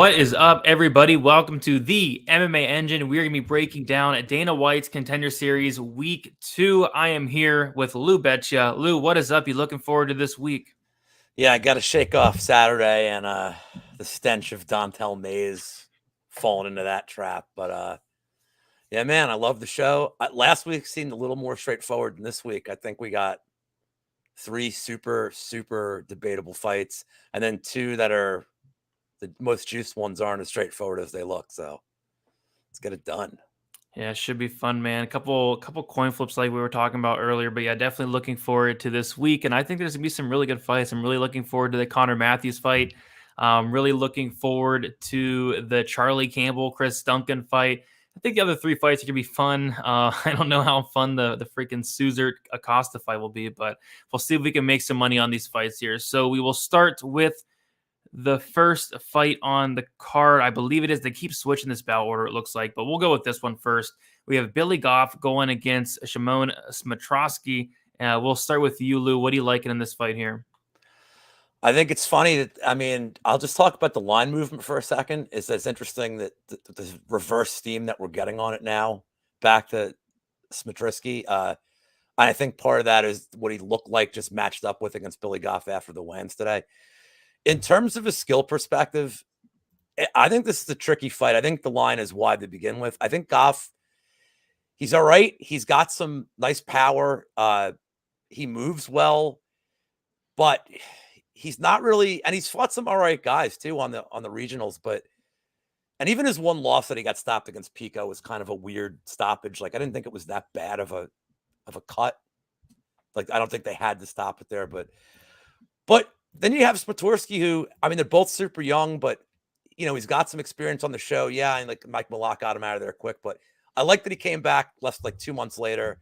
What is up, everybody? Welcome to the MMA Engine. We're going to be breaking down Dana White's Contender Series Week 2. I am here with Lou Betya. Lou, what is up? You looking forward to this week? Yeah, I got to shake off Saturday and the stench of Dontel Mays falling into that trap. But yeah, man, I love the show. Last week seemed a little more straightforward than this week. I think we got 3 super debatable fights, and then 2 that are the most juiced ones aren't as straightforward as they look. So let's get it done. Yeah, it should be fun, man. A couple coin flips like we were talking about earlier, but yeah, definitely looking forward to this week. And I think there's gonna be some really good fights. I'm really looking forward to the Conor Matthews fight. Really looking forward to the Charlie Campbell, Chris Duncan fight. I think the other 3 fights are gonna be fun. I don't know how fun the freaking Suzer Acosta fight will be, but we'll see if we can make some money on these fights here. So we will start with the first fight on the card. I believe it is. They keep switching this bout order, it looks like, but we'll go with this one first. We have Billy Goff going against Shimon Smatrosky. We'll start with you, Lou. What are you liking in this fight here? I think it's funny that I'll just talk about the line movement for a second. It's interesting that the reverse steam that we're getting on it now back to Smatrisky. I think part of that is what he looked like just matched up with against Billy Goff after the wins today. In terms of a skill perspective, I think this is a tricky fight. I think the line is wide to begin with. I think Goff, he's all right. He's got some nice power. He moves well, but he's not really, and he's fought some all right guys too on the regionals, and even his one loss that he got stopped against Pico was kind of a weird stoppage. Like I didn't think it was that bad of a cut. Like I don't think they had to stop it there, but then you have Spatorsky, who, I mean, they're both super young, but he's got some experience on the show. Yeah, and like Mike Malott got him out of there quick, but I like that he came back less like 2 months later,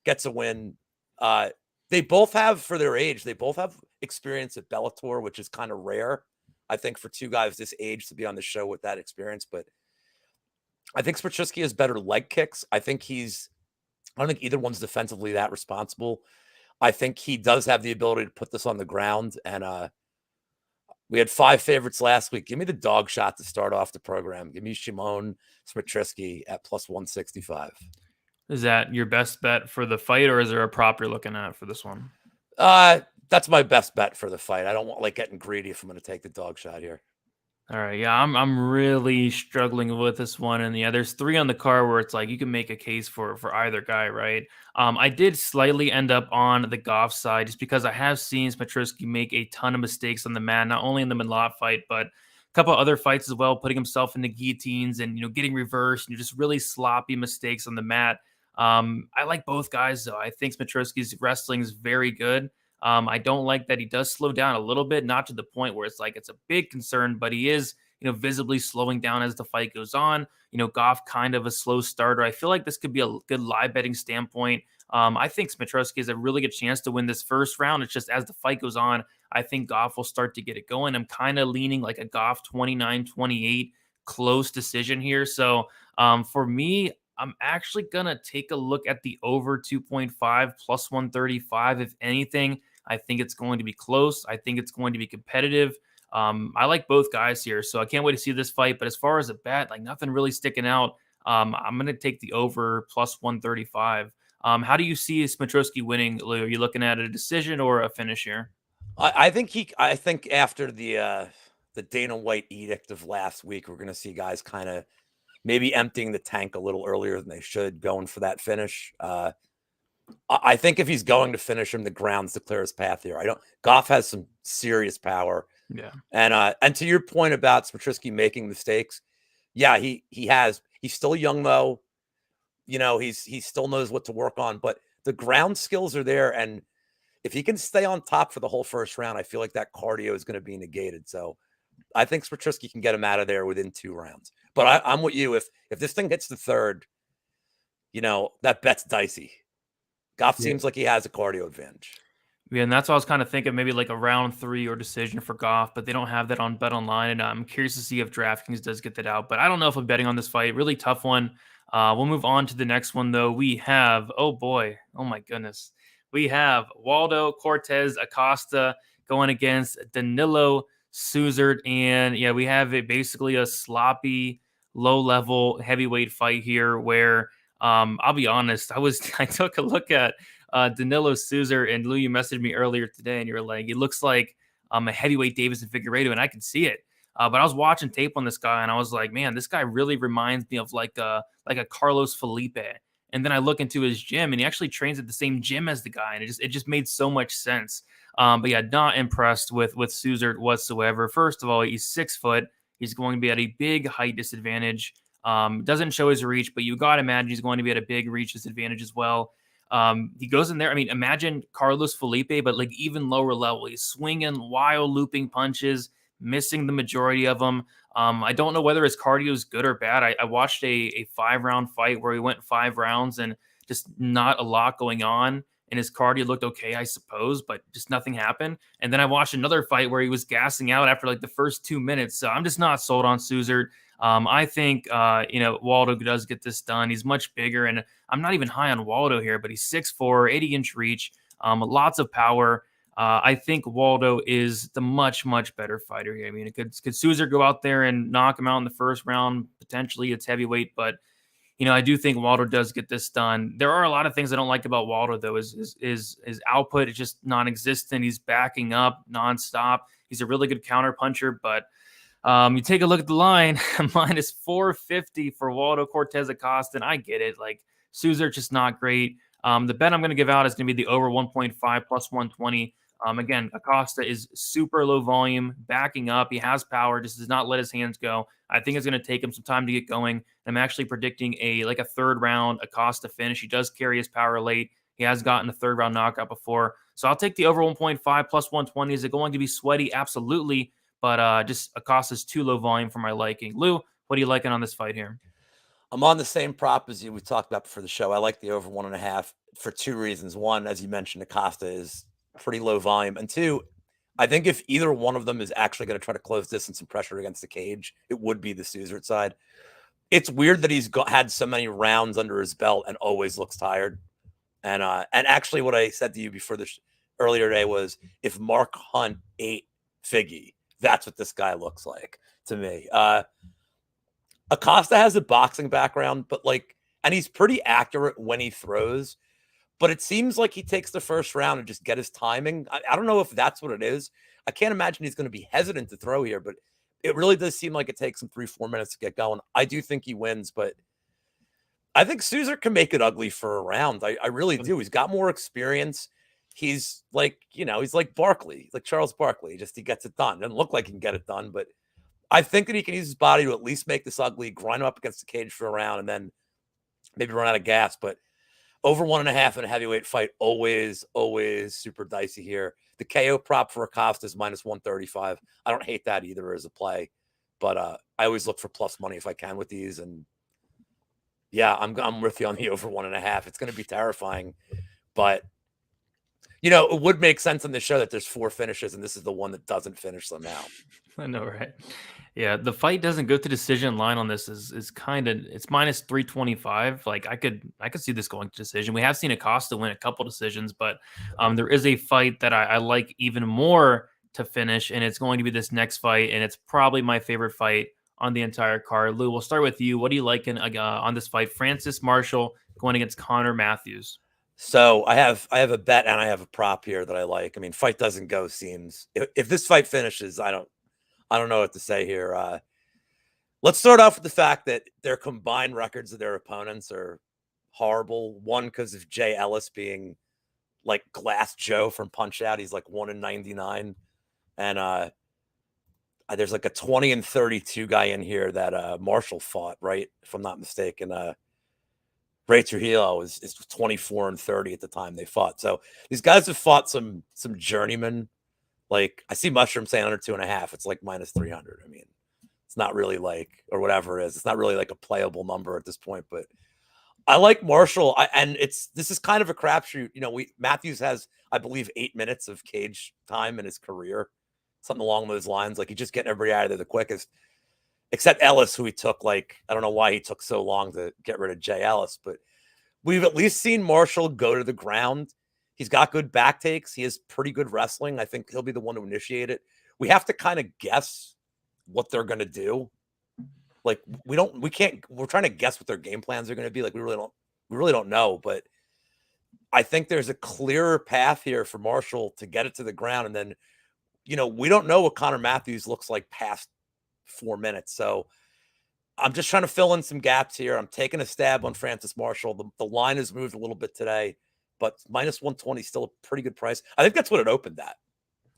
gets a win. They both have, for their age, they both have experience at Bellator, which is kind of rare, I think, for 2 guys this age to be on the show with that experience. But I think Spatorsky has better leg kicks. I don't think either one's defensively that responsible. I think he does have the ability to put this on the ground. And we had 5 favorites last week. Give me the dog shot to start off the program. Give me Shimon Smatrisky at plus 165. Is that your best bet for the fight, or is there a prop you're looking at for this one? That's my best bet for the fight. I don't want getting greedy if I'm going to take the dog shot here. All right, yeah, I'm really struggling with this one, and yeah, there's 3 on the card where it's like you can make a case for either guy, right? I did slightly end up on the Goff side just because I have seen Smatrisky make a ton of mistakes on the mat, not only in the Malott fight, but a couple other fights as well, putting himself into guillotines and getting reversed and just really sloppy mistakes on the mat. I like both guys though. I think Smatrisky's wrestling is very good. I don't like that he does slow down a little bit, not to the point where it's like it's a big concern, but he is, visibly slowing down as the fight goes on. Goff kind of a slow starter. I feel like this could be a good live betting standpoint. I think Smatrosky has a really good chance to win this first round. It's just as the fight goes on, I think Goff will start to get it going. I'm kind of leaning like a Goff 29-28 close decision here. So for me, I'm actually going to take a look at the over 2.5 plus 135. If anything, I think it's going to be close. I think it's going to be competitive. I like both guys here, so I can't wait to see this fight. But as far as a bet, like nothing really sticking out. I'm going to take the over plus 135. How do you see Smatrosky winning, Lou? Are you looking at a decision or a finish here? I think after the Dana White edict of last week, we're going to see guys kind of maybe emptying the tank a little earlier than they should, going for that finish. I think if he's going to finish him, the ground's the clearest path here. Goff has some serious power. Yeah. And to your point about Smatrisky making mistakes, yeah, he has. He's still young though. He still knows what to work on, but the ground skills are there. And if he can stay on top for the whole first round, I feel like that cardio is going to be negated. So I think Smatrisky can get him out of there within 2 rounds. But I'm with you. If this thing hits the third, that bet's dicey. Goff seems like he has a cardio advantage. Yeah, and that's what I was kind of thinking, maybe like a round 3 or decision for Goff, but they don't have that on Bet Online, and I'm curious to see if DraftKings does get that out. But I don't know if I'm betting on this fight. Really tough one. We'll move on to the next one, though. We have, oh boy, oh my goodness. We have Waldo, Cortez, Acosta going against Danilo, Suzer, and yeah, we have basically a sloppy, low-level heavyweight fight here where I'll be honest, I took a look at Danilo Suzer, and Lou, you messaged me earlier today, and you were like, it looks like a heavyweight Davidson Figueiredo, and I can see it. But I was watching tape on this guy, and I was like, man, this guy really reminds me of like a Carlos Felipe. And then I look into his gym, and he actually trains at the same gym as the guy, and it just made so much sense. But yeah, not impressed with Suzer whatsoever. First of all, he's 6 foot. He's going to be at a big height disadvantage. Doesn't show his reach, but you got to imagine he's going to be at a big reach disadvantage as well. He goes in there. I mean, imagine Carlos Felipe, but like even lower level. He's swinging wild looping punches, missing the majority of them. I don't know whether his cardio is good or bad. I watched a 5-round fight where he went 5 rounds and just not a lot going on. And his cardio looked okay, I suppose, but just nothing happened. And then I watched another fight where he was gassing out after like the first 2 minutes. So I'm just not sold on Suzer. I think, Waldo does get this done. He's much bigger, and I'm not even high on Waldo here, but he's 6'4", 80-inch reach, lots of power. I think Waldo is the much, much better fighter here. I mean, could Suzer go out there and knock him out in the first round? Potentially, it's heavyweight, but I do think Waldo does get this done. There are a lot of things I don't like about Waldo, though. His output is just non-existent. He's backing up nonstop. He's a really good counter puncher, but you take a look at the line, minus 450 for Waldo, Cortez, Acosta, and I get it. Like, Suzer just not great. The bet I'm going to give out is going to be the over 1.5 plus 120. Again, Acosta is super low volume, backing up. He has power, just does not let his hands go. I think it's going to take him some time to get going. I'm actually predicting a third round Acosta finish. He does carry his power late. He has gotten a third round knockout before. So I'll take the over 1.5 plus 120. Is it going to be sweaty? Absolutely. But just Acosta's too low volume for my liking. Lou, what are you liking on this fight here? I'm on the same prop as you. We talked about before the show. I like the over 1.5 for 2 reasons. One, as you mentioned, Acosta is pretty low volume. And two, I think if either one of them is actually going to try to close distance and pressure against the cage, it would be the Suzer side. It's weird that he's had so many rounds under his belt and always looks tired. And actually what I said to you before this earlier today was if Mark Hunt ate Figgy, that's what this guy looks like to me. Acosta has a boxing background, but and he's pretty accurate when he throws, but it seems like he takes the first round and just get his timing. I don't know if that's what it is. I can't imagine he's going to be hesitant to throw here, but it really does seem like it takes him 3-4 minutes to get going. I do think he wins, but I think Suzer can make it ugly for a round. I really do. He's got more experience. He's he's like Barkley, like Charles Barkley. He gets it done. Doesn't look like he can get it done, but I think that he can use his body to at least make this ugly, grind him up against the cage for a round, and then maybe run out of gas. But over 1.5 in a heavyweight fight, always super dicey here. The KO prop for Acosta is minus 135. I don't hate that either as a play, but I always look for plus money if I can with these. And yeah, I'm with you on the over 1.5. It's going to be terrifying, but it would make sense on the show that there's 4 finishes, and this is the one that doesn't finish somehow. I know, right? Yeah, the fight doesn't go to decision. Line on this is kind of, it's minus 325. Like I could see this going to decision. We have seen Acosta win a couple decisions, but there is a fight that I like even more to finish, and it's going to be this next fight, and it's probably my favorite fight on the entire card. Lou, we'll start with you. What are you liking on this fight? Francis Marshall going against Conor Matthews. So I have a bet and I have a prop here that I like. I mean, fight doesn't go seems. If this fight finishes, I don't know what to say here. Let's start off with the fact that their combined records of their opponents are horrible. One, because of Jay Ellis being like Glass Joe from Punch Out. He's like 1-99. And there's like a 20-32 guy in here that Marshall fought, right? If I'm not mistaken. Ray Trujillo is 24-30 at the time they fought. So these guys have fought some journeymen. Like I see Mushroom saying under 2.5. It's like minus 300. I mean, it's not really or whatever it is. It's not really like a playable number at this point. But I like Marshall, and this is kind of a crapshoot. Matthews has, I believe, 8 minutes of cage time in his career, something along those lines. Like he's just getting everybody out of there the quickest, except Ellis, who he took I don't know why he took so long to get rid of Jay Ellis, but we've at least seen Marshall go to the ground. He's got good back takes. He has pretty good wrestling. I think he'll be the one to initiate it. we have to kind of guess what they're going to do. Like we're trying to guess what their game plans are going to be. Like we really don't know, but I think there's a clearer path here for Marshall to get it to the ground. And then, we don't know what Connor Matthews looks like past 4 minutes. So I'm just trying to fill in some gaps here. I'm taking a stab on Francis Marshall. The line has moved a little bit today, but minus 120 is still a pretty good price. I think that's what it opened at.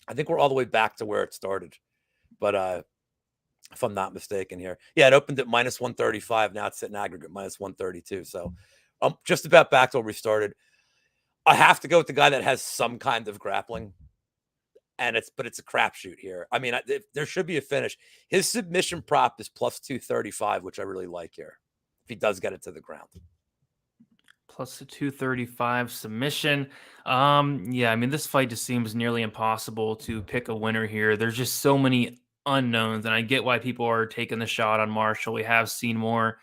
I think we're all the way back to where it started. But if I'm not mistaken here. Yeah, it opened at minus 135. Now it's sitting aggregate minus 132. So I'm just about back to where we started. I have to go with the guy that has some kind of grappling. But it's a crapshoot here. I mean, there should be a finish. His submission prop is plus 235, which I really like here. If he does get it to the ground. Plus the 235 submission. Yeah, I mean, this fight just seems nearly impossible to pick a winner here. There's just so many unknowns, and I get why people are taking the shot on Marshall. We have seen more.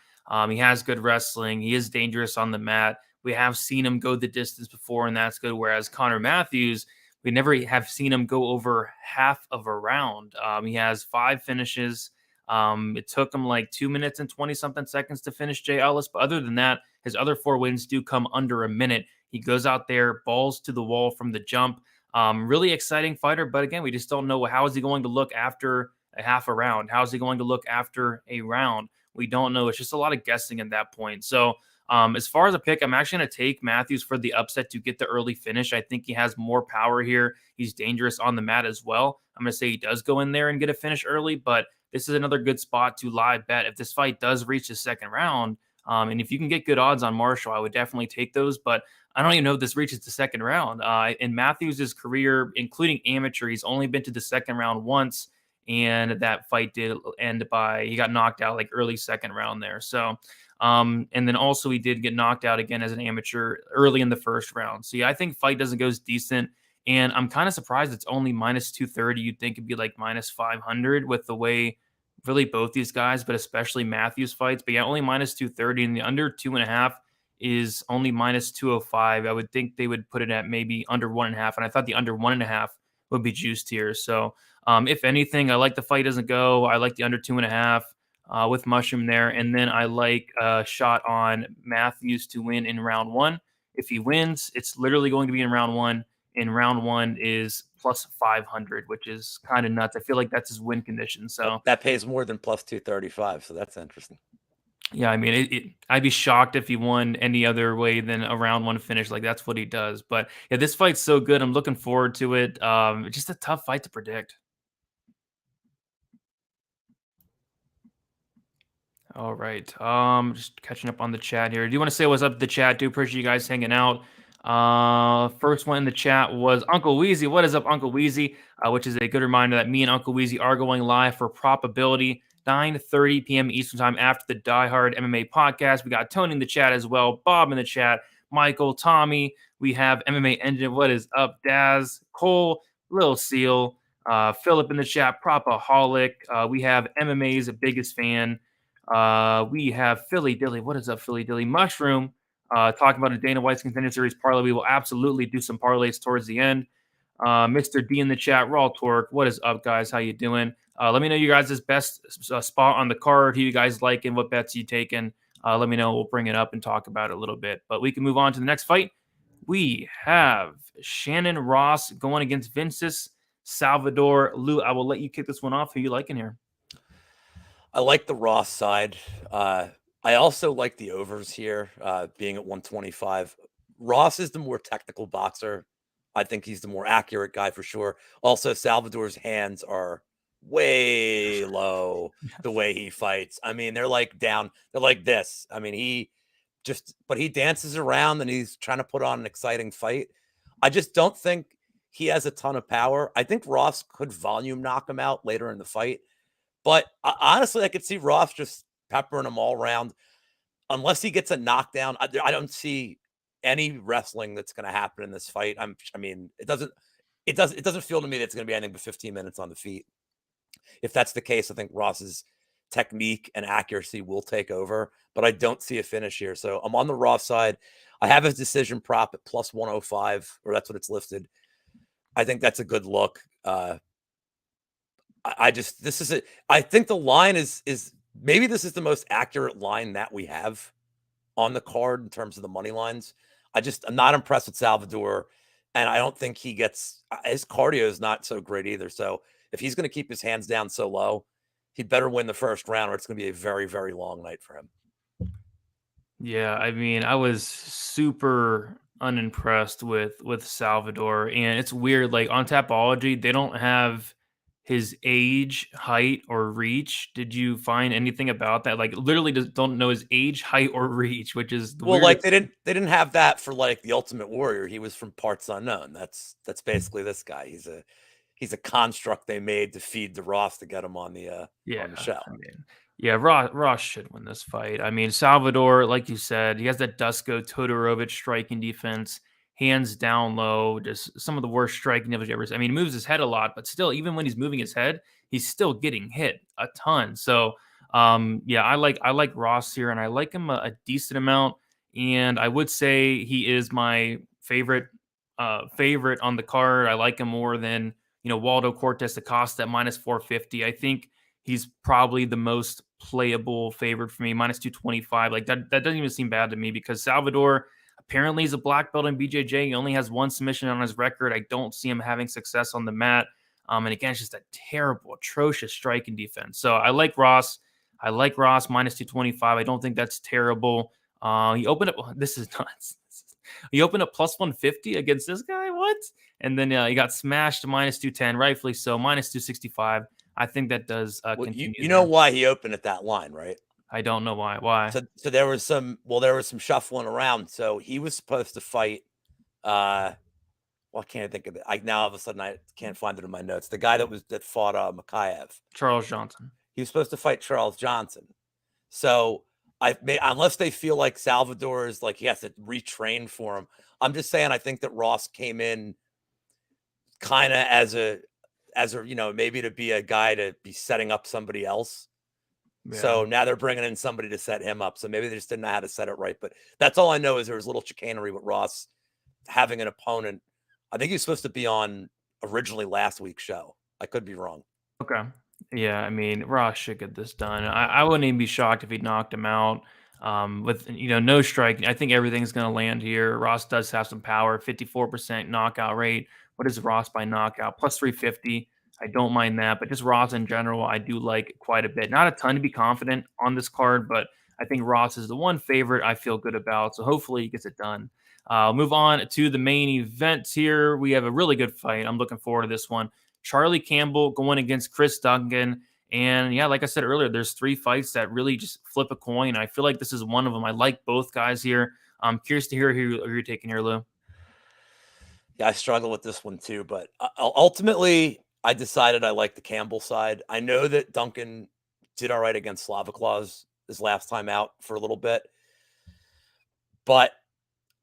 He has good wrestling. He is dangerous on the mat. We have seen him go the distance before, and that's good. Whereas Connor Matthews, we never have seen him go over half of a round. He has 5 finishes. It took him like 2 minutes and 20 something seconds to finish Jay Ellis. But other than that, his other 4 wins do come under a minute. He goes out there, balls to the wall from the jump. Really exciting fighter. But again, we just don't know how is he going to look after a half a round? How is he going to look after a round? We don't know. It's just a lot of guessing at that point. So as far as a pick, I'm actually going to take Matthews for the upset to get the early finish. I think he has more power here. He's dangerous on the mat as well. I'm going to say he does go in there and get a finish early, but this is another good spot to live bet. If this fight does reach the second round, and if you can get good odds on Marshall, I would definitely take those, but I don't even know if this reaches the second round. In Matthews' career, including amateur, he's only been to the second round once, and that fight did end he got knocked out like early second round there. So, and then also he did get knocked out again as an amateur early in the first round. So yeah, I think fight doesn't go decent. And I'm kind of surprised it's only minus 230. You'd think it'd be like minus 500 with the way really both these guys, but especially Matthews fights. But yeah, only minus 230, and the under 2.5 is only minus 205. I would think they would put it at maybe under 1.5. And I thought the under 1.5 would be juiced here. So if anything, I like the fight doesn't go. I like the under 2.5. With Mushroom there. And then I like a shot on Matthews to win in round 1. If he wins, it's literally going to be in round 1. And round 1 is plus 500, which is kind of nuts. I feel like that's his win condition. So that pays more than plus 235. So that's interesting. Yeah, I mean, I'd be shocked if he won any other way than a round 1 finish. Like that's what he does. But yeah, this fight's so good. I'm looking forward to it. It's just a tough fight to predict. All right. Just catching up on the chat here. Do you want to say what's up to the chat? Do appreciate you guys hanging out. First one in the chat was Uncle Wheezy. What is up, Uncle Wheezy? Which is a good reminder that me and Uncle Wheezy are going live for Probability 9:30 p.m. Eastern Time after the Die Hard MMA podcast. We got Tony in the chat as well, Bob in the chat, Michael, Tommy. We have MMA Engine. What is up, Daz, Cole, Lil Seal, Philip in the chat, Propaholic. We have MMA's biggest fan. We have Philly Dilly. What is up, Philly Dilly? Mushroom. Talking about a Dana White's Contender Series parlay. We will absolutely do some parlays towards the end. Mr. D in the chat. Raw Torque. What is up, guys? How you doing? Let me know you guys' best spot on the card. Who you guys like and what bets you taking. Let me know. We'll bring it up and talk about it a little bit. But we can move on to the next fight. We have Shannon Ross going against Vinces Salvador. Lou, I will let you kick this one off. Who you liking here? I like the Ross side. I also like the overs here, being at 125. Ross is the more technical boxer. I think he's the more accurate guy for sure. Also, Salvador's hands are way low the way he fights. I mean, they're like down. They're like this. I mean, but he dances around and he's trying to put on an exciting fight. I just don't think he has a ton of power. I think Ross could volume knock him out later in the fight. But honestly, I could see Ross just peppering him all around. Unless he gets a knockdown, I don't see any wrestling that's going to happen in this fight. I mean, it doesn't feel to me that it's going to be anything but 15 minutes on the feet. If that's the case, I think Ross's technique and accuracy will take over, but I don't see a finish here. So I'm on the Ross side. I have his decision prop at plus 105, or that's what it's listed. I think that's a good look. I just this is it. I think the line is maybe this is the most accurate line that we have on the card in terms of the money lines. I'm not impressed with Salvador, and I don't think he gets his cardio is not so great either. So if he's going to keep his hands down so low, he'd better win the first round, or it's going to be a very very long night for him. Yeah, I mean, I was super unimpressed with Salvador, and it's weird. Like on Tapology, they don't have his age, height, or reach. Did you find anything about that? Like, literally, just don't know his age, height, or reach, which is the Well, like weirdest. they didn't have that for like the Ultimate Warrior. He was from parts unknown. That's basically this guy. He's a construct they made to feed the Ross to get him Yeah, on the show. I mean, yeah, Ross should win this fight. I mean, Salvador, like you said, he has that Dusko Todorovic striking defense, hands down low, just some of the worst striking defense you ever seen. I mean, he moves his head a lot, but still, even when he's moving his head, he's still getting hit a ton. So, yeah, I like Ross here, and I like him a decent amount. And I would say he is my favorite on the card. I like him more than Waldo Cortez Acosta at minus 450. I think he's probably the most playable favorite for me, minus 225. Like that doesn't even seem bad to me because Salvador apparently is a black belt in BJJ. He only has one submission on his record. I don't see him having success on the mat. And again, it's just a terrible, atrocious striking defense. So I like Ross. I like Ross minus 225. I don't think that's terrible. He opened up. This is nuts. He opened up plus 150 against this guy. What? And then he got smashed to minus 210, rightfully so, minus 265. I think that does Well, continue you know there. why he opened at that line, right? I don't know why. Why? So there was some shuffling around. So he was supposed to fight well, I can't think of it. I now all of a sudden I can't find it in my notes. The guy that fought Makayev. Charles Johnson. He was supposed to fight Charles Johnson. So I've made unless they feel like Salvador is like he has to retrain for him. I'm just saying I think that Ross came in kind of as a maybe to be a guy to be setting up somebody else. Yeah. So now they're bringing in somebody to set him up. So maybe they just didn't know how to set it right. But that's all I know is there was a little chicanery with Ross having an opponent. I think he was supposed to be on originally last week's show. I could be wrong. Okay. Yeah, I mean, Ross should get this done. I wouldn't even be shocked if he knocked him out. With no strike, I think everything's going to land here. Ross does have some power, 54% knockout rate. What is Ross by knockout? Plus 350. I don't mind that, but just Ross in general, I do like quite a bit. Not a ton to be confident on this card, but I think Ross is the one favorite I feel good about. So hopefully he gets it done. Move on to the main event here. We have a really good fight. I'm looking forward to this one. Charlie Campbell going against Chris Duncan. And yeah, like I said earlier, there's three fights that really just flip a coin. I feel like this is one of them. I like both guys here. I'm curious to hear who you're taking here, Lou. Yeah, I struggle with this one too, but ultimately, I decided I like the Campbell side. I know that Duncan did all right against Slaviklaus his last time out for a little bit, but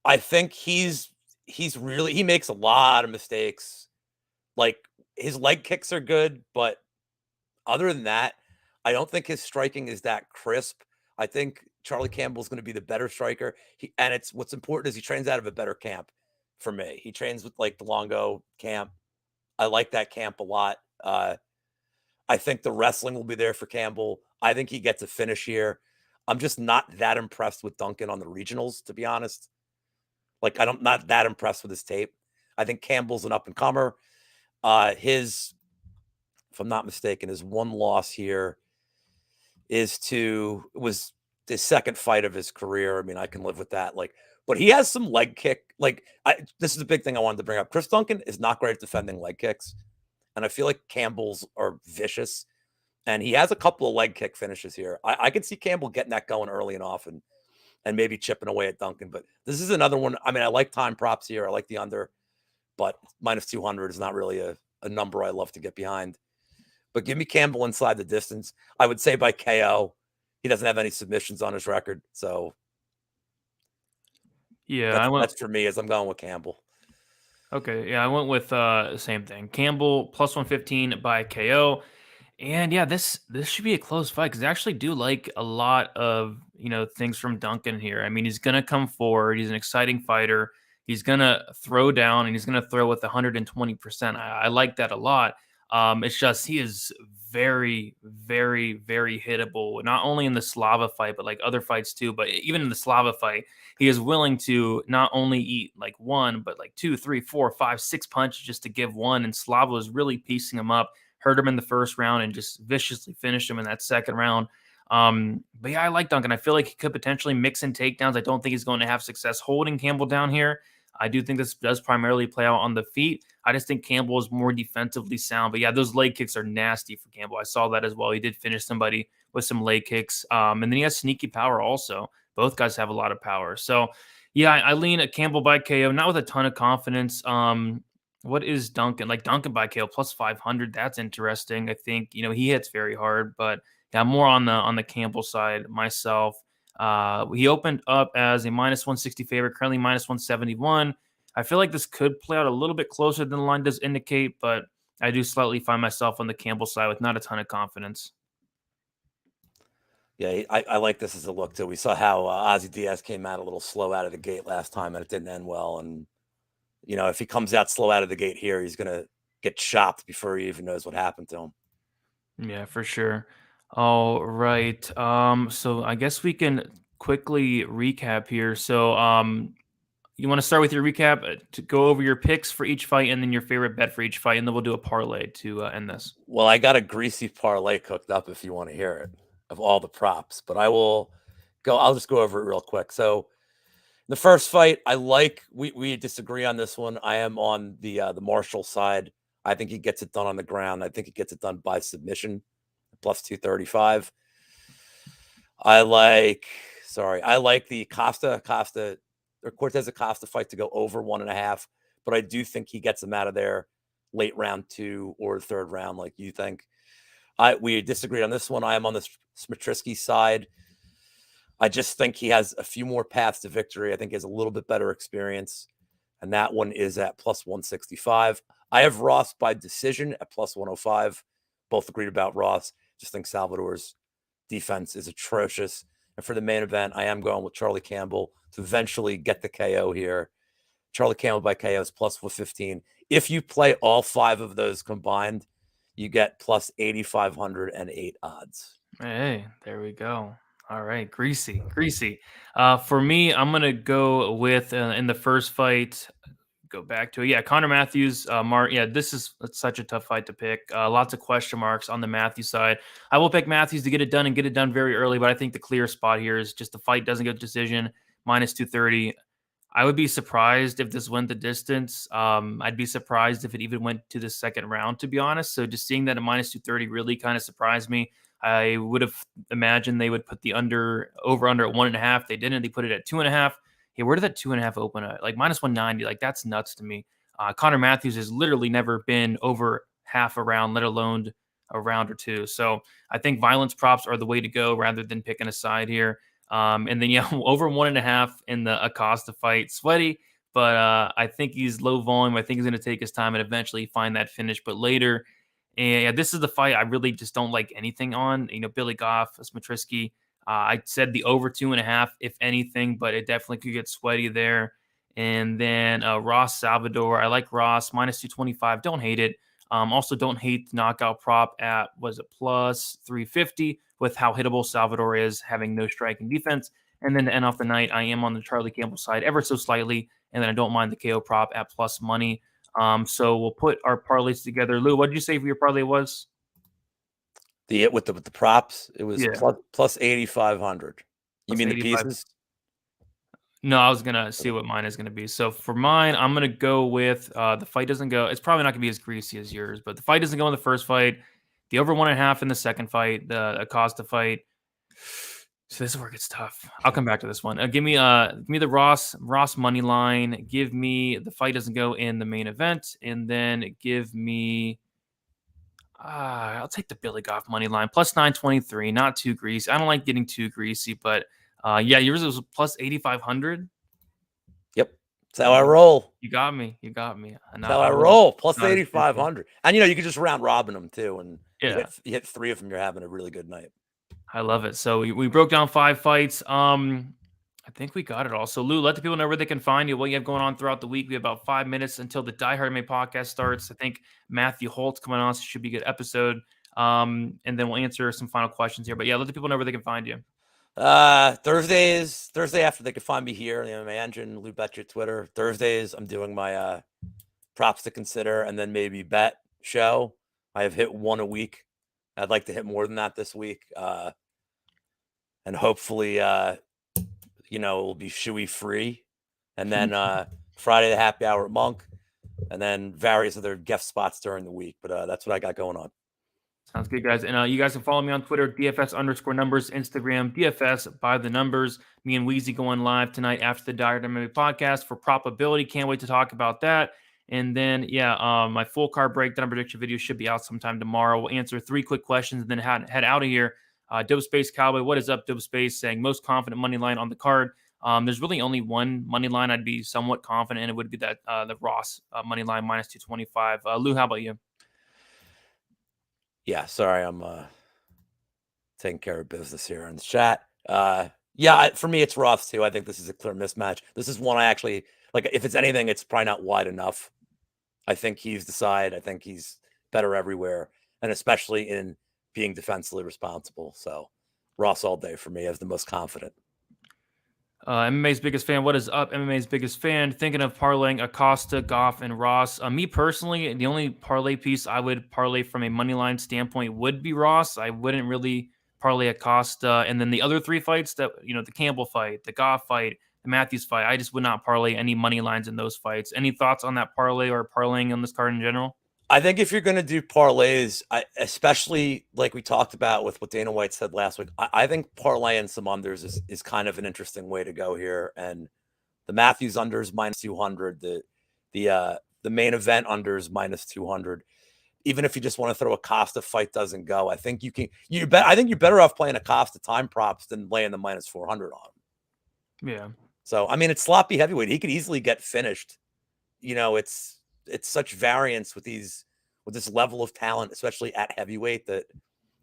I think he makes a lot of mistakes. Like his leg kicks are good, but other than that, I don't think his striking is that crisp. I think Charlie Campbell's going to be the better striker. And it's what's important is he trains out of a better camp for me. He trains with like the Longo camp. I like that camp a lot. I think the wrestling will be there for Campbell. I think he gets a finish here. I'm just not that impressed with Duncan on the regionals, to be honest. Like I'm not that impressed with his tape. I think Campbell's an up and comer. His, if I'm not mistaken, his one loss here was the second fight of his career. I mean, I can live with that. Like, but he has some leg kick. This is a big thing I wanted to bring up. Chris Duncan is not great at defending leg kicks, and I feel like Campbell's are vicious. And he has a couple of leg kick finishes here. I could see Campbell getting that going early and often, and maybe chipping away at Duncan. But this is another one. I mean, I like time props here. I like the under, but minus 200 is not really a number I love to get behind. But give me Campbell inside the distance. I would say by KO. He doesn't have any submissions on his record. So Yeah, I went. that's for me as I'm going with Campbell. Okay, yeah, I went with the same thing. Campbell plus 115 by KO. And yeah, this should be a close fight because I actually do like a lot of things from Duncan here. I mean, he's gonna come forward. He's an exciting fighter. He's gonna throw down and he's gonna throw with 120%. I like that a lot. It's just he is very, very, very hittable, not only in the Slava fight, but like other fights too. But even in the Slava fight, he is willing to not only eat like one, but like two, three, four, five, six punches just to give one. And Slava was really piecing him up, hurt him in the first round, and just viciously finished him in that second round. But yeah, I like Duncan. I feel like he could potentially mix in takedowns. I don't think he's going to have success holding Campbell down here. I do think this does primarily play out on the feet. I just think Campbell is more defensively sound. But yeah, those leg kicks are nasty for Campbell. I saw that as well. He did finish somebody with some leg kicks. And then he has sneaky power also. Both guys have a lot of power. So yeah, I lean at Campbell by KO, not with a ton of confidence. What is Duncan? Like Duncan by KO plus 500. That's interesting. I think, he hits very hard, but yeah, more on the Campbell side myself. He opened up as a minus 160 favorite, currently minus 171. I feel like this could play out a little bit closer than the line does indicate, but I do slightly find myself on the Campbell side with not a ton of confidence. Yeah, I like this as a look too. We saw how Ozzy Diaz came out a little slow out of the gate last time, and it didn't end well. And if he comes out slow out of the gate here, he's gonna get chopped before he even knows what happened to him. Yeah, for sure. All right. So I guess we can quickly recap here. So you want to start with your recap to go over your picks for each fight and then your favorite bet for each fight, and then we'll do a parlay to end this. Well, I got a greasy parlay cooked up if you want to hear it of all the props, but I'll just go over it real quick. So the first fight, we disagree on this one. I am on the Marshall side. I think he gets it done on the ground. I think he gets it done by submission, plus 235. I like the Acosta or Cortez Acosta fight to go over 1.5, but I do think he gets him out of there late round 2 or third round, like you think. We disagreed on this one. I am on the Smitrisky side. I just think he has a few more paths to victory. I think he has a little bit better experience, and that one is at plus 165. I have Ross by decision at plus 105. Both agreed about Ross. Just think Salvador's defense is atrocious. And for the main event, I am going with Charlie Campbell to eventually get the KO here. Charlie Campbell by KO is plus 115. If you play all 5 of those combined, you get plus 8,508 odds. Hey, there we go. All right, greasy. For me, I'm gonna go with in the first fight. Go back to it. Yeah, Connor Matthews. Yeah, this is such a tough fight to pick. Lots of question marks on the Matthews side. I will pick Matthews to get it done and get it done very early, but I think the clear spot here is just the fight doesn't go to decision. Minus 230. I would be surprised if this went the distance. I'd be surprised if it even went to the second round, to be honest. So just seeing that at minus 230 really kind of surprised me. I would have imagined they would put the over under at 1.5. They didn't. They put it at 2.5. Hey, where did that 2.5 open at? Like minus 190. Like that's nuts to me. Connor Matthews has literally never been over half a round, let alone a round or two. So I think violence props are the way to go rather than picking a side here. And then, yeah, over 1.5 in the Acosta fight. Sweaty, but I think he's low volume. I think he's going to take his time and eventually find that finish. But later, and yeah, this is the fight I really just don't like anything on. Billy Goff, Smitrisky. I said the over 2.5, if anything, but it definitely could get sweaty there. And then Ross Salvador. I like Ross, minus 225. Don't hate it. Also, don't hate the knockout prop at, was it plus 350 with how hittable Salvador is, having no striking defense. And then to end off the night, I am on the Charlie Campbell side ever so slightly. And then I don't mind the KO prop at plus money. So we'll put our parlays together. Lou, what did you say for your parlay was? With the props, it was Yeah. plus 8,500. You mean the pieces? No, I was gonna see what mine is gonna be. So for mine, I'm gonna go with the fight doesn't go. It's probably not gonna be as greasy as yours, but the fight doesn't go in the first fight. The over 1.5 in the second fight. The Acosta fight. So this is where it gets tough. I'll come back to this one. Give me the Ross money line. Give me the fight doesn't go in the main event, and then give me. I'll take the Billy Goff money line plus 923. Not too greasy. I don't like getting too greasy, but yeah, yours was plus 8,500. Yep, that's how I roll. You got me. That's how I roll. Plus 8,500, and you can just round robin them too, and you hit 3 of them. You're having a really good night. I love it. So we broke down 5 fights. I think we got it all. So, Lou, let the people know where they can find you, what you have going on throughout the week. We have about 5 minutes until the Die Hard MMA podcast starts. I think Matthew Holt's coming on, so it should be a good episode. And then we'll answer some final questions here. But yeah, let the people know where they can find you. Thursday after they can find me here, the MMA Engine, Lou Betya Twitter. Thursdays, I'm doing my props to consider, and then maybe bet show. I have hit one a week. I'd like to hit more than that this week. And hopefully, it'll be shoey free. And then Friday, the happy hour at Monk, and then various other guest spots during the week. But that's what I got going on. Sounds good, guys. And you guys can follow me on Twitter, DFS_numbers, Instagram, DFS by the numbers. Me and Weezy going live tonight after the Die Hard MMA podcast for probability. Can't wait to talk about that. And then, my full card breakdown prediction video should be out sometime tomorrow. We'll answer 3 quick questions and then head out of here. Dope Space Cowboy, what is up, Dope Space? Saying most confident money line on the card. There's really only one money line I'd be somewhat confident in. It would be that the Ross money line minus 225. Lou, how about you? Yeah, sorry, I'm taking care of business here in the chat. For me, it's Ross too. I think this is a clear mismatch. This is one I actually like. If it's anything, it's probably not wide enough. I think he's the side. I think he's better everywhere, and especially in being defensively responsible. So Ross all day for me as the most confident. MMA's biggest fan. What is up? MMA's biggest fan. Thinking of parlaying Acosta, Goff, and Ross. Me personally, the only parlay piece I would parlay from a money line standpoint would be Ross. I wouldn't really parlay Acosta. And then the other 3 fights that, the Campbell fight, the Goff fight, the Matthews fight, I just would not parlay any money lines in those fights. Any thoughts on that parlay or parlaying on this card in general? I think if you're going to do parlays, especially like we talked about with what Dana White said last week, I think parlaying some unders is kind of an interesting way to go here. And the Matthews unders minus 200, the main event unders minus 200. Even if you just want to throw a Acosta fight doesn't go, I think I think you're better off playing Acosta time props than laying the minus 400 on him. Yeah. So I mean, it's sloppy heavyweight. He could easily get finished. It's such variance with this level of talent, especially at heavyweight, that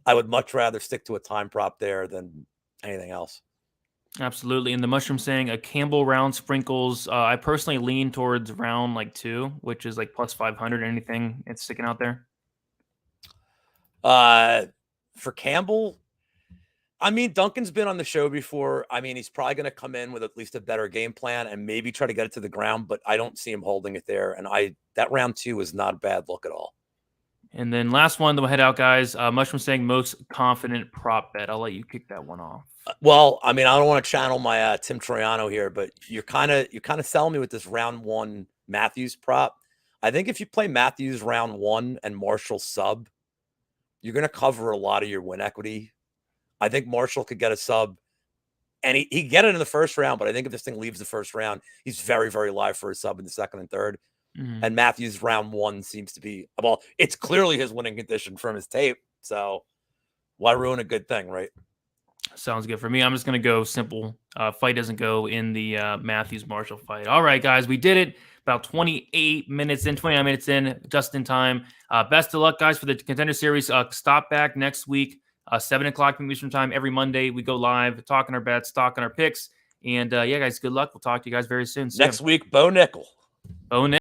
I would much rather stick to a time prop there than anything else. Absolutely. And the mushroom saying a Campbell round sprinkles. I personally lean towards round 2, which is like plus 500. Anything it's sticking out there? For Campbell, I mean, Duncan's been on the show before. I mean, he's probably going to come in with at least a better game plan and maybe try to get it to the ground, but I don't see him holding it there. And that round 2 is not a bad look at all. And then last one, then we'll head out, guys. Mushroom saying most confident prop bet. I'll let you kick that one off. Well, I mean, I don't want to channel my Tim Troiano here, but you're kind of selling me with this round 1 Matthews prop. I think if you play Matthews round 1 and Marshall sub, you're going to cover a lot of your win equity. I think Marshall could get a sub, and he get it in the first round. But I think if this thing leaves the first round, he's very, very live for a sub in the second and third. Mm-hmm. And Matthews round 1 seems to be, well, it's clearly his winning condition from his tape. So why ruin a good thing, right? Sounds good for me. I'm just going to go simple. Fight doesn't go in the Matthews Marshall fight. All right, guys, we did it. About 29 minutes in, just in time. Best of luck, guys, for the Contender Series. Stop back next week. 7 o'clock Eastern time every Monday. We go live, talking our bets, talking our picks. And guys, good luck. We'll talk to you guys very soon. Next week, Bo Nickel. Bo Nickel.